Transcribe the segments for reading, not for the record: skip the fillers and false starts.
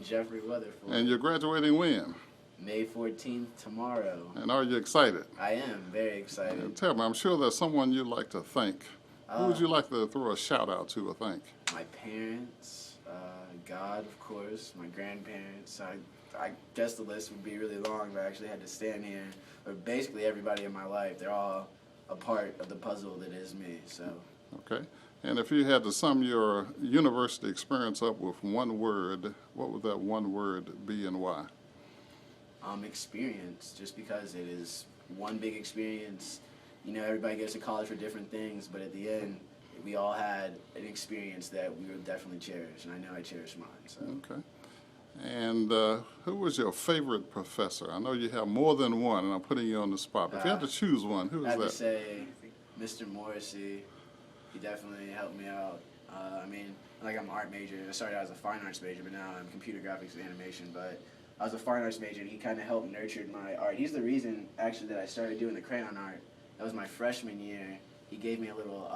Jeffrey Weatherford. And you're graduating when? May 14th, tomorrow. And are you excited? I am very excited. And tell me, I'm sure there's someone you'd like to thank. Who would you like to throw a shout out to or thank? My parents, God, of course, my grandparents. I guess the list would be really long, but I actually had to stand here. But basically everybody in my life, they're all a part of the puzzle that is me. So. Okay. And if you had to sum your university experience up with one word, what would that one word be and why? Experience, just because it is one big experience. You know, everybody goes to college for different things, but at the end, we all had an experience that we will definitely cherish, and I know I cherish mine. So. Okay. And who was your favorite professor? I know you have more than one, and I'm putting you on the spot. But if you had to choose one, who is that? I have to say Mr. Morrissey. He definitely helped me out. I mean, like I'm an art major. I started out as a fine arts major, but now I'm computer graphics and animation. But I was a fine arts major, and he kind of helped nurture my art. He's the reason, actually, that I started doing the crayon art. That was my freshman year. He gave me a little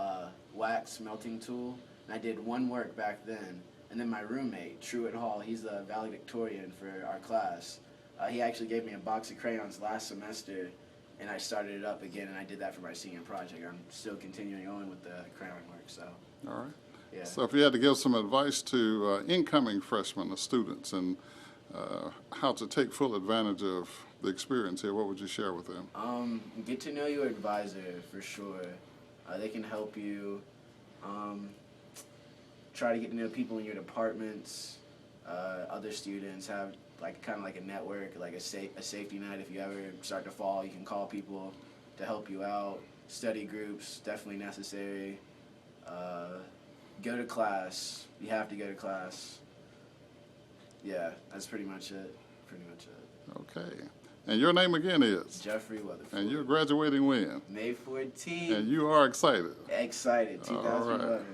wax melting tool, and I did one work back then. And then my roommate, Truett Hall, he's the valedictorian for our class. He actually gave me a box of crayons last semester, and I started it up again, and I did that for my senior project. I'm still continuing on with the crayon work, so. All right. Yeah. So if you had to give some advice to incoming freshmen or students and how to take full advantage of the experience here, what would you share with them? Get to know your advisor for sure. They can help you. Try to get to know people in your departments, other students, have kind of like a network, like a safety net. If you ever start to fall, you can call people to help you out. Study groups, definitely necessary. Go to class. You have to go to class. Yeah, that's pretty much it. Okay. And your name again is? Jeffrey Weatherford. And you're graduating when? May 14th. And you are excited? Excited, 2011. All right.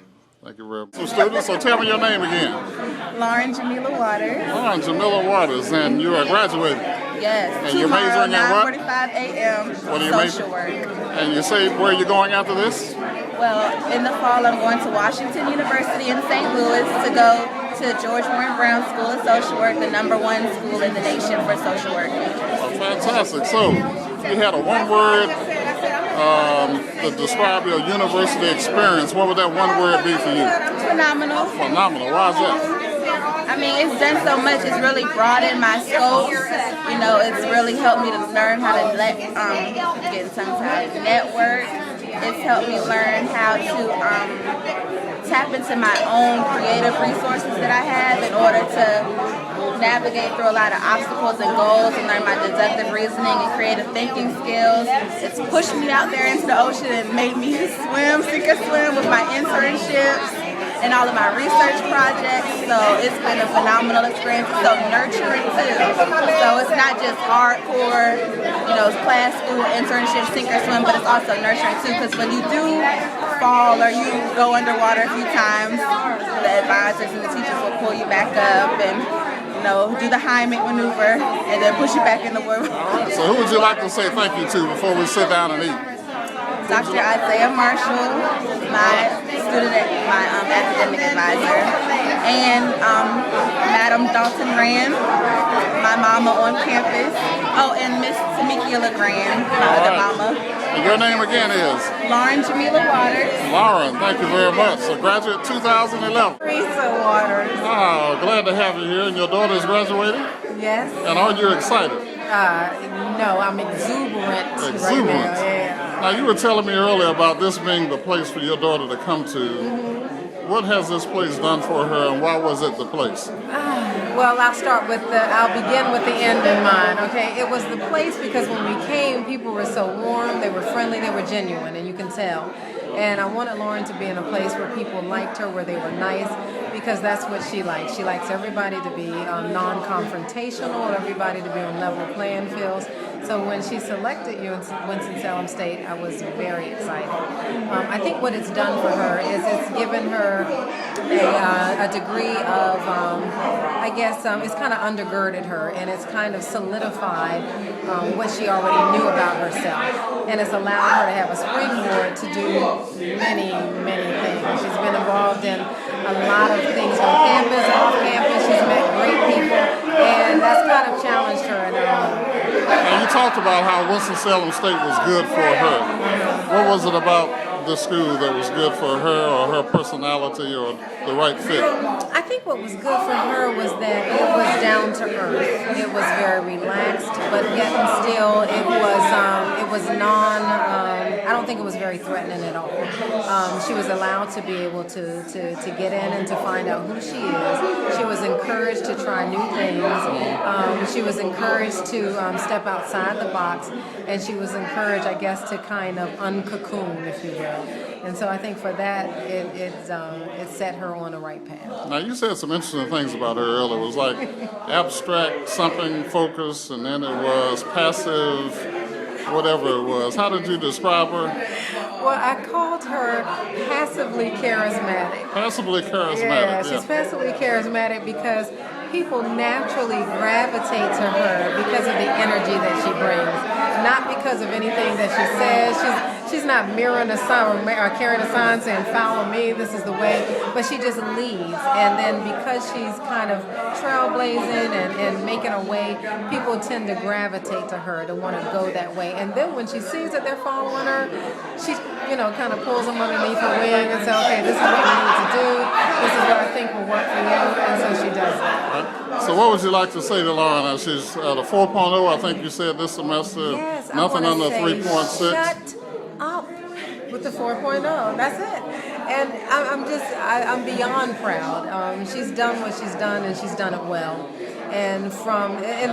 Thank you very much. So students, so tell me your name again. Lauren Jamila Waters. Lauren Jamila Waters, and you are graduating. Yes. And you're majoring in what? 9:45 a.m. What are you social majoring? work. And you say where you're going after this? Well, in the fall, I'm going to Washington University in St. Louis to go to George Warren Brown School of Social Work, the #1 school in the nation for social work. Oh, fantastic. So you had a one word to describe your university experience. What would that one word be for you? Phenomenal. Phenomenal. Why is that? I mean, it's done so much. It's really broadened my scope. You know, it's really helped me to learn how to network. It's helped me learn how to tap into my own creative resources that I have in order to navigate through a lot of obstacles and goals and learn my deductive reasoning and creative thinking skills. It's pushed me out there into the ocean and made me swim, sink or swim with my internships and all of my research projects. So it's been a phenomenal experience. It's so nurturing too. So it's not just hardcore, class, school, internship, sink or swim, but it's also nurturing too, because when you do fall or you go underwater a few times, the advisors and the teachers will pull you back up and do the Heimlich maneuver and then push you back in the water. So who would you like to say thank you to before we sit down and eat? Dr. Isaiah Marshall, my student, my academic advisor, and Madam Dalton Rand, my mama on campus. Oh, and Miss Tamika LeGrand, my other mama. And your name again is? Lauren Jamila Waters. Lauren, thank you very much. So graduate 2011. Teresa Waters. Oh, glad to have you here. And your daughter is graduating? Yes. And are you excited? No, I'm exuberant. Exuberant. Right now, yeah. Now, you were telling me earlier about this being the place for your daughter to come to. Mm-hmm. What has this place done for her, and why was it the place? Well, I'll begin with the end in mind, okay? It was the place because when we came, people were so warm, they were friendly, they were genuine, and you can tell. And I wanted Lauren to be in a place where people liked her, where they were nice, because that's what she likes. She likes everybody to be non-confrontational, everybody to be on level playing fields. So when she selected Winston-Salem State, I was very excited. I think what it's done for her is it's given her a degree of, it's kind of undergirded her, and it's kind of solidified what she already knew about herself. And it's allowed her to have a springboard to do many, many things. She's been involved in a lot of things on campus, off campus. She's met great talked about how Winston-Salem State was good for her. What was it about the school that was good for her, or her personality, or the right fit? I think what was good for her was that it was down to earth. It was very relaxed, but yet and still it was non. I don't think it was very threatening at all. She was allowed to be able to get in and to find out who she is. She was encouraged to try new things. She was encouraged to step outside the box, and she was encouraged, I guess, to kind of uncocoon, if you will. And so I think for that, it set her on the right path. Now, you said some interesting things about her earlier. It was like abstract something focus, and then it was passive, whatever it was. How did you describe her? Well, I called her passively charismatic. Passively charismatic. Yeah, she's passively charismatic because people naturally gravitate to her because of the energy that she brings, not because of anything that she says. She's not mirroring a sign or carrying a sign saying, "Follow me, this is the way," but she just leads. And then because she's kind of trailblazing and making a way, people tend to gravitate to her, to want to go that way. And then when she sees that they're following her, she kind of pulls them underneath her wing and says, "Okay, this is what we need to do. This is what I think will work for you." And so she does that. So what would you like to say to Lauren? She's at a 4.0, I think you said, this semester. Yes, nothing I under say, 3.6. Shut up with the 4.0. That's it. And I'm beyond proud. She's done what she's done, and she's done it well. And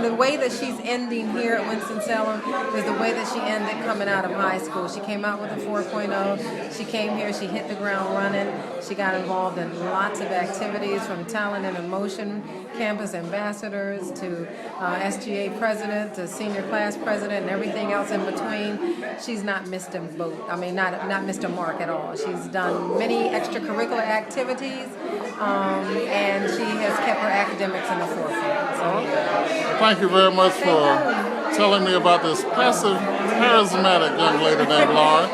the way that she's ending here at Winston-Salem is the way that she ended coming out of high school. She came out with a 4.0. She came here, she hit the ground running. She got involved in lots of activities, from Talent and Emotion campus ambassadors to SGA president to senior class president and everything else in between. She's not missed a boat. I mean, not missed a mark at all. She's done many extracurricular activities, and she has kept her academics in the forefront. So, thank you very much for telling me about this passive, charismatic young lady named Lauren.